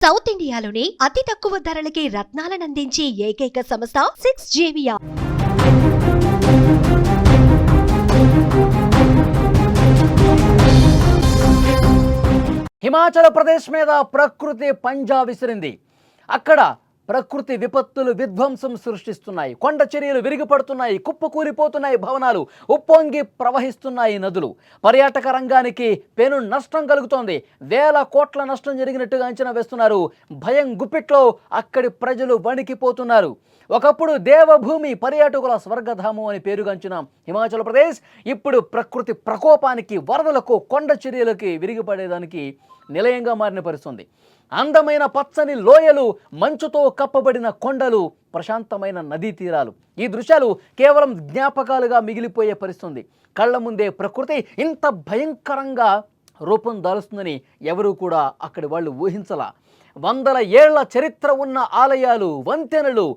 South ఇండియాలోని అతి తక్కువ ధరలకి రత్నాలనందించే ఏకైక సంస్థ 6JVR. హిమాచల్ ప్రదేశ్ మీద ప్రకృతి పంజా విసిరింది. అక్కడ ప్రకృతి విపత్తులు విధ్వంసం సృష్టిస్తున్నాయి. కొండ చర్యలు విరిగిపడుతున్నాయి, కుప్పకూలిపోతున్నాయి భవనాలు, ఉప్పొంగి ప్రవహిస్తున్నాయి నదులు. పర్యాటక రంగానికి పెను నష్టం కలుగుతోంది. వేల కోట్ల నష్టం జరిగినట్టుగా అంచనా వేస్తున్నారు. భయం గుప్పిట్లో అక్కడి ప్రజలు వణికిపోతున్నారు. ఒకప్పుడు దేవభూమి, పర్యాటకుల స్వర్గధామం అని పేరుగాంచిన హిమాచల్ ప్రదేశ్ ఇప్పుడు ప్రకృతి ప్రకోపానికి, వరదలకు, కొండ చర్యలకి విరిగిపడేదానికి నిలయంగా మారిన పరిస్థితుంది. అందమైన పచ్చని లోయలు, మంచుతో కప్పబడిన కొండలు, ప్రశాంతమైన నదీ తీరాలు, ఈ దృశ్యాలు కేవలం జ్ఞాపకాలుగా మిగిలిపోయే పరిస్థితుంది. కళ్ళ ముందే ప్రకృతి ఇంత భయంకరంగా రూపం దాలుస్తుందని ఎవరూ కూడా అక్కడి వాళ్ళు ఊహించలా. వందల ఏళ్ల చరిత్ర ఉన్న ఆలయాలు, వంతెనలు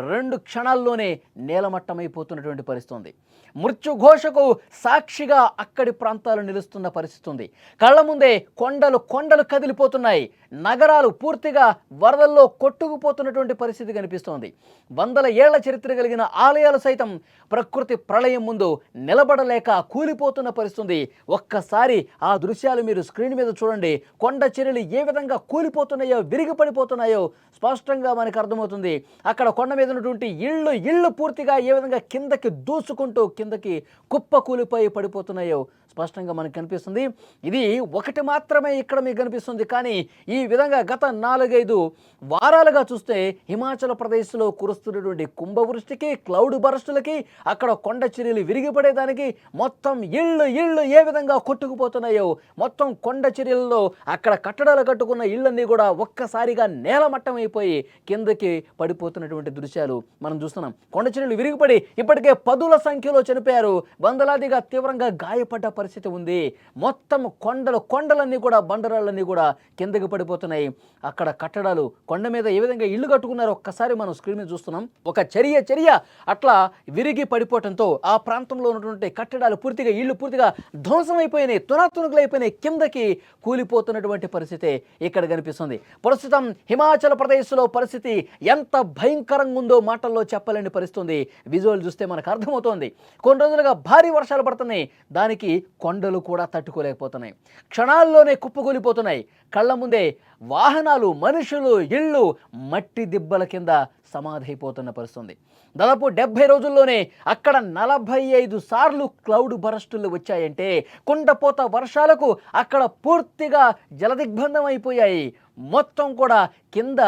2 క్షణాల్లోనే నేలమట్టమైపోతున్నటువంటి పరిస్థితుంది. మృత్యుఘోషకు సాక్షిగా అక్కడి ప్రాంతాలు నిలుస్తున్న పరిస్థితి ఉంది. కళ్ళ ముందే కొండలు కదిలిపోతున్నాయి. నగరాలు పూర్తిగా వరదల్లో కొట్టుకుపోతున్నటువంటి పరిస్థితి కనిపిస్తోంది. వందల ఏళ్ల చరిత్ర కలిగిన ఆలయాలు సైతం ప్రకృతి ప్రళయం ముందు నిలబడలేక కూలిపోతున్న పరిస్థితి. ఒక్కసారి ఆ దృశ్యాలు మీరు స్క్రీన్ మీద చూడండి. కొండ చర్యలు ఏ విధంగా కూలిపోతున్నాయో, విరిగిపడిపోతున్నాయో స్పష్టంగా మనకు అర్థమవుతుంది. అక్కడ కొండ మీద ఉన్నటువంటి ఇళ్ళు పూర్తిగా ఏ విధంగా కిందకి దూసుకుంటూ కిందకి కుప్ప కూలిపోయి పడిపోతున్నాయో స్పష్టంగా మనకు కనిపిస్తుంది. ఇది ఒకటి మాత్రమే ఇక్కడ మీకు కనిపిస్తుంది. కానీ ఈ విధంగా గత 4-5 వారాలుగా చూస్తే హిమాచల్ ప్రదేశ్లో కురుస్తున్నటువంటి కుంభవృష్టికి, క్లౌడ్ బరస్టులకి, అక్కడ కొండ చర్యలు విరిగిపడేదానికి, మొత్తం ఇళ్ళు ఏ విధంగా కొట్టుకుపోతున్నాయో, మొత్తం కొండ చర్యల్లో అక్కడ కట్టడాలు కట్టుకున్న ఇళ్ళన్నీ కూడా ఒక్కసారిగా నేలమట్టం అయిపోయి కిందకి పడిపోతున్నటువంటి దృశ్యాలు మనం చూస్తున్నాం. కొండ చర్యలు విరిగిపడి ఇప్పటికే 10ల సంఖ్యలో చనిపోయారు. వందలాదిగా తీవ్రంగా గాయపడ్డ పరిస్థితి ఉంది. మొత్తం కొండలన్నీ కూడా, బండరాళ్ళన్నీ కూడా కిందకి పడిపోతున్నాయి. అక్కడ కట్టడాలు, కొండ మీద ఏ విధంగా ఇల్లు కట్టుకున్నారో ఒక్కసారి మనం స్క్రీన్ మీద చూస్తున్నాం. ఒక చర్య అట్లా విరిగి పడిపోవడంతో ఆ ప్రాంతంలో ఉన్నటువంటి కట్టడాలు పూర్తిగా, ఇళ్ళు పూర్తిగా ధ్వంసమైపోయినాయి, తునాతునకలైపోయినాయి, కిందకి కూలిపోతున్నటువంటి పరిస్థితి ఇక్కడ కనిపిస్తుంది. ప్రస్తుతం హిమాచల్ ప్రదేశ్లో పరిస్థితి ఎంత భయంకరంగా ఉందో మాటల్లో చెప్పలేని పరిస్థితి. విజువల్ చూస్తే మనకు అర్థమవుతోంది. కొన్ని రోజులుగా భారీ వర్షాలు పడుతున్నాయి. దానికి కొండలు కూడా తట్టుకోలేకపోతున్నాయి. క్షణాల్లోనే కుప్పకూలిపోతున్నాయి. కళ్ళ ముందే వాహనాలు, మనుషులు, ఇళ్ళు మట్టి దిబ్బల కింద సమాధైపోతున్న పరిస్థితి. దాదాపు 70 రోజుల్లోనే అక్కడ 45 సార్లు క్లౌడ్ బరస్టులు వచ్చాయంటే, కుండపోత వర్షాలకు అక్కడ పూర్తిగా జలదిగ్బంధం అయిపోయాయి. మొత్తం కూడా కింద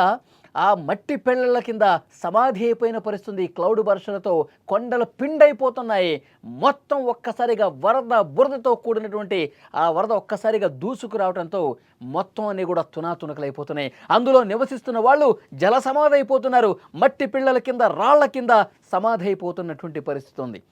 ఆ మట్టి పెళ్ళల కింద సమాధి అయిపోయిన పరిస్థితి. క్లౌడ్ వర్షాలతో కొండలు పిండైపోతున్నాయి. మొత్తం ఒక్కసారిగా బురదతో కూడినటువంటి ఆ వరద ఒక్కసారిగా దూసుకురావడంతో మొత్తం అన్నీ కూడా తునాతునకలైపోతున్నాయి. అందులో నివసిస్తున్న వాళ్ళు జల సమాధి అయిపోతున్నారు. మట్టి పిళ్ళల కింద, రాళ్ల కింద సమాధి అయిపోతున్నటువంటి పరిస్థితి ఉంది.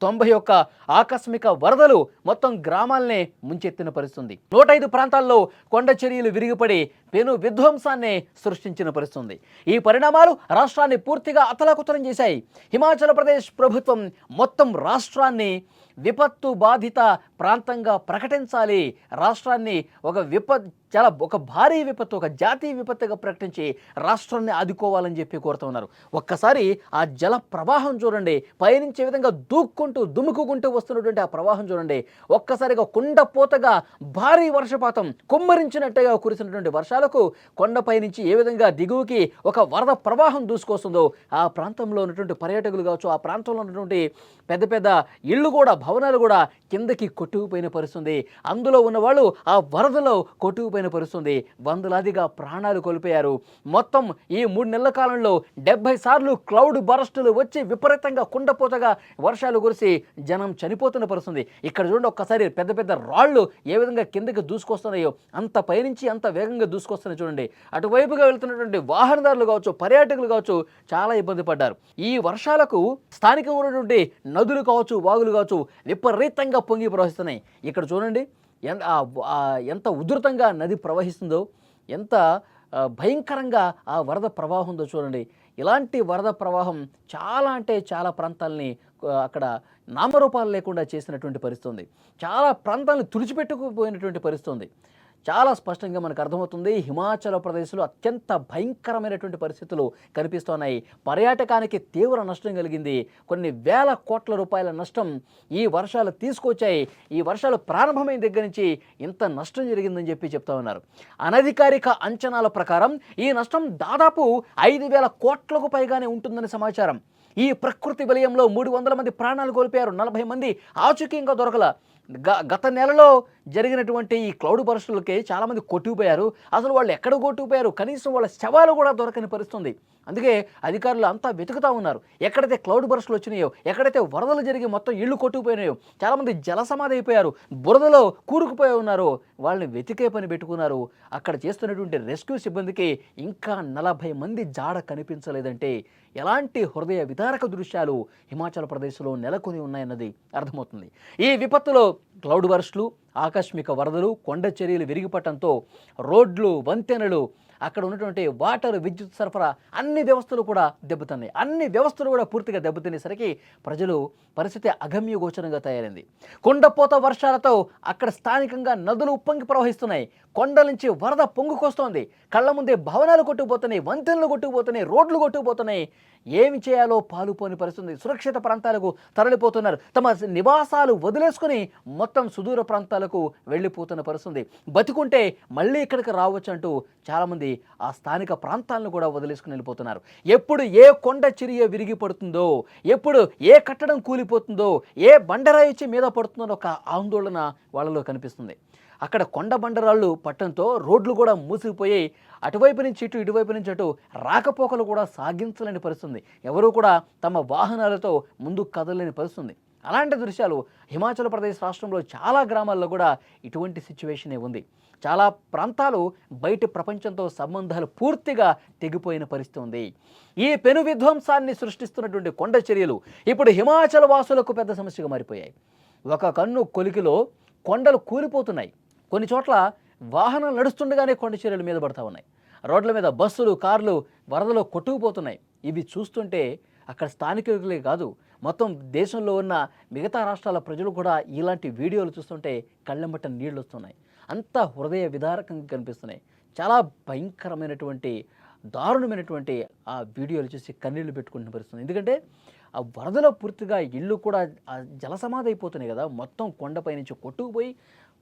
91 ఆకస్మిక వరదలు మొత్తం గ్రామాలనే ముంచెత్తిన పరిస్థితి. 105 ప్రాంతాల్లో కొండ చర్యలు విరిగిపడి పెను విధ్వంసాన్ని సృష్టించిన పరిస్థితి. ఈ పరిణామాలు రాష్ట్రాన్ని పూర్తిగా అతలాకుతలం చేశాయి. హిమాచల్ ప్రదేశ్ ప్రభుత్వం మొత్తం రాష్ట్రాన్ని విపత్తు బాధిత ప్రాంతంగా ప్రకటించాలి, రాష్ట్రాన్ని ఒక భారీ విపత్తు, ఒక జాతీయ విపత్తుగా ప్రకటించి రాష్ట్రాన్ని ఆదుకోవాలని చెప్పి కోరుతున్నారు. ఒక్కసారి ఆ జల ప్రవాహం చూడండి. పైనుంచి విధంగా దుముకుంటూ వస్తున్నటువంటి ఆ ప్రవాహం చూడండి. ఒక్కసారిగా కుండపోతగా భారీ వర్షపాతం, కుమ్మరించినట్టుగా కురిసినటువంటి వర్షాలకు కొండపై నుంచి ఏ విధంగా దిగువకి ఒక వరద ప్రవాహం దూసుకొస్తుందో ఆ ప్రాంతంలో ఉన్నటువంటి పర్యాటకులు కావచ్చు, ఆ ప్రాంతంలో ఉన్నటువంటి పెద్ద ఇళ్ళు కూడా, భవనాలు కూడా కిందకి కొట్టుకుపోయిన పరిస్థితి. అందులో ఉన్నవాళ్ళు ఆ వరదలో కొట్టుకుపోయిన పరిస్థితి. వందలాదిగా ప్రాణాలు కోల్పోయారు. మొత్తం ఈ 3 నెలల కాలంలో 70 సార్లు క్లౌడ్ బరస్టులు వచ్చి విపరీతంగా కుండపోతగా వర్షాలు కురిసి జనం చనిపోతున్న పరిస్థితి. ఇక్కడ చూడండి, ఒక్కసారి పెద్ద రాళ్ళు ఏ విధంగా కిందకి దూసుకొస్తున్నాయో, అంత పైనుంచి అంత వేగంగా దూసుకొస్తున్నాయి చూడండి. అటువైపుగా వెళ్తున్నటువంటి వాహనదారులు కావచ్చు, పర్యాటకులు కావచ్చు చాలా ఇబ్బంది పడ్డారు. ఈ వర్షాలకు స్థానికంగా ఉన్నటువంటి నదులు కావచ్చు, వాగులు కావచ్చు విపరీతంగా పొంగి ప్రవహిస్తున్నాయి. ఇక్కడ చూడండి ఎంత ఉధృతంగా నది ప్రవహిస్తుందో, ఎంత భయంకరంగా ఆ వరద ప్రవాహం ఉందో చూడండి. ఇలాంటి వరద ప్రవాహం చాలా ప్రాంతాలని అక్కడ నామరూపాలు లేకుండా చేసినటువంటి పరిస్థితి ఉంది. చాలా ప్రాంతాలను తుడిచిపెట్టుకుపోయినటువంటి పరిస్థితి ఉంది. చాలా స్పష్టంగా మనకు అర్థమవుతుంది. హిమాచల్ ప్రదేశ్లో అత్యంత భయంకరమైనటువంటి పరిస్థితులు కనిపిస్తున్నాయి. పర్యాటకానికి తీవ్ర నష్టం కలిగింది. కొన్ని వేల కోట్ల రూపాయల నష్టం ఈ వర్షాలు తీసుకొచ్చాయి. ఈ వర్షాలు ప్రారంభమైన దగ్గర నుంచి ఇంత నష్టం జరిగిందని చెప్తా ఉన్నారు. అనధికారిక అంచనాల ప్రకారం ఈ నష్టం దాదాపు 5,000 కోట్లకు పైగానే ఉంటుందని సమాచారం. ఈ ప్రకృతి విలయంలో 300 మంది ప్రాణాలు కోల్పోయారు. 40 మంది ఆచూకీ ఇంకా దొరకల. గత నెలలో జరిగినటువంటి ఈ క్లౌడ్ బర్స్టులకి చాలామంది కొట్టుకుపోయారు. అసలు వాళ్ళు ఎక్కడ కొట్టుకుపోయారు, కనీసం వాళ్ళ శవాలు కూడా దొరకని పరిస్థితుంది. అందుకే అధికారులు అంతా వెతుకుతూ ఉన్నారు. ఎక్కడైతే క్లౌడ్ బర్స్టులు వచ్చినాయో, ఎక్కడైతే వరదలు జరిగి మొత్తం ఇళ్ళు కొట్టుకుపోయినాయో, చాలామంది జలసమాధి అయిపోయారు, బురదలో కూరుకుపోయి ఉన్నారు, వాళ్ళని వెతికే పని పెట్టుకున్నారు. అక్కడ చేస్తున్నటువంటి రెస్క్యూ సిబ్బందికి ఇంకా 40 మంది జాడ కనిపించలేదంటే ఎలాంటి హృదయ విదారక దృశ్యాలు హిమాచల్ ప్రదేశ్లో నెలకొని ఉన్నాయన్నది అర్థమవుతుంది. ఈ విపత్తులో క్లౌడ్ బర్స్టులు, ఆకస్మిక వరదలు, కొండ చర్యలు విరిగిపట్టడంతో రోడ్లు, వంతెనలు, అక్కడ ఉన్నటువంటి వాటర్, విద్యుత్ సరఫరా అన్ని వ్యవస్థలు కూడా దెబ్బతిన్నాయి. అన్ని వ్యవస్థలు కూడా పూర్తిగా దెబ్బతినేసరికి ప్రజలు పరిస్థితి అగమ్య గోచరంగా తయారైంది. కొండపోత వర్షాలతో అక్కడ స్థానికంగా నదులు ఉప్పొంగి ప్రవహిస్తున్నాయి. కొండల నుంచి వరద పొంగుకొస్తోంది. కళ్ళ ముందే భవనాలు కొట్టుకుపోతున్నాయి, వంతెనలు కొట్టుకుపోతున్నాయి, రోడ్లు కొట్టుకుపోతున్నాయి. ఏమి చేయాలో పాలుపోని పరిస్థితి. సురక్షిత ప్రాంతాలకు తరలిపోతున్నారు. తమ నివాసాలు వదిలేసుకుని మొత్తం సుదూర ప్రాంతాలకు వెళ్ళిపోతున్న పరిస్థితి. బతికుంటే మళ్ళీ ఇక్కడికి రావచ్చు అంటూ చాలామంది ఆ స్థానిక ప్రాంతాలను కూడా వదిలేసుకుని వెళ్ళిపోతున్నారు. ఎప్పుడు ఏ కొండ చిరియ విరిగి పడుతుందో, ఎప్పుడు ఏ కట్టడం కూలిపోతుందో, ఏ బండరాయి వచ్చి మీద పడుతుందో ఒక ఆందోళన వాళ్ళలో కనిపిస్తుంది. అక్కడ కొండ బండరాళ్ళు పట్టడంతో రోడ్లు కూడా మూసుకుపోయి అటువైపు నుంచి ఇటు, ఇటువైపు నుంచి అటు రాకపోకలు కూడా సాగించలేని పరిస్థితుంది. ఎవరూ కూడా తమ వాహనాలతో ముందుకు కదలలేని పరిస్థితుంది. అలాంటి దృశ్యాలు హిమాచల్ ప్రదేశ్ రాష్ట్రంలో చాలా గ్రామాల్లో కూడా ఇటువంటి సిచ్యువేషనే ఉంది. చాలా ప్రాంతాలు బయట ప్రపంచంతో సంబంధాలు పూర్తిగా తెగిపోయిన పరిస్థితి ఉంది. ఈ పెను విధ్వంసాన్ని సృష్టిస్తున్నటువంటి కొండ చర్యలు ఇప్పుడు హిమాచల్ వాసులకు పెద్ద సమస్యగా మారిపోయాయి. ఒక కన్ను కొలికిలో కొండలు కూలిపోతున్నాయి. కొన్ని చోట్ల వాహనాలు నడుస్తుండగానే కొండ చర్యల మీద పడతా ఉన్నాయి. రోడ్ల మీద బస్సులు, కార్లు వరదలో కొట్టుకుపోతున్నాయి. ఇవి చూస్తుంటే అక్కడ స్థానికులే కాదు, మొత్తం దేశంలో ఉన్న మిగతా రాష్ట్రాల ప్రజలు కూడా ఇలాంటి వీడియోలు చూస్తుంటే కళ్ళెంబట నీళ్ళు వస్తున్నాయి. అంత హృదయ విదారకంగా కనిపిస్తున్నాయి. చాలా భయంకరమైనటువంటి, దారుణమైనటువంటి ఆ వీడియోలు చూసి కన్నీళ్లు పెట్టుకుంటున్న పరిస్థితుంది. ఎందుకంటే ఆ వరదలో పూర్తిగా ఇళ్ళు కూడా జలసమాధి అయిపోతున్నాయి కదా. మొత్తం కొండపై నుంచి కొట్టుకుపోయి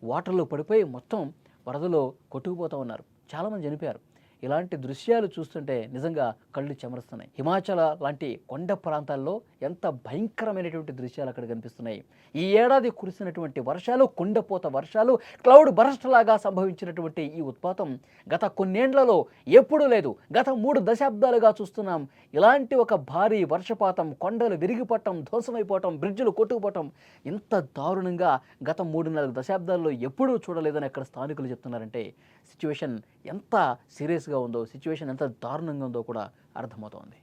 వాటర్లో పడిపోయి మొత్తం వరదలో కొట్టుకుపోతూ ఉన్నారు. చాలామంది చనిపోయారు. ఇలాంటి దృశ్యాలు చూస్తుంటే నిజంగా కళ్ళు చెమరుస్తున్నాయి. హిమాచల్ లాంటి కొండ ప్రాంతాల్లో ఎంత భయంకరమైనటువంటి దృశ్యాలు అక్కడ కనిపిస్తున్నాయి. ఈ ఏడాది కురిసినటువంటి వర్షాలు, కొండపోత వర్షాలు, క్లౌడ్ బరస్ట్ లాగా సంభవించినటువంటి ఈ ఉత్పాతం గత కొన్నేండ్లలో ఎప్పుడూ లేదు. గత 3 దశాబ్దాలుగా చూస్తున్నాం. ఇలాంటి ఒక భారీ వర్షపాతం, కొండలు విరిగిపట్టడం, ధ్వంసమైపోవటం, బ్రిడ్జిలు కొట్టుకుపోవటం ఇంత దారుణంగా గత 3-4 దశాబ్దాల్లో ఎప్పుడూ చూడలేదని అక్కడ స్థానికులు చెప్తున్నారంటే సిచ్యువేషన్ ఎంత సీరియస్గా ఉందో, సిచ్యువేషన్ ఎంత దారుణంగా ఉందో కూడా అర్థమవుతోంది.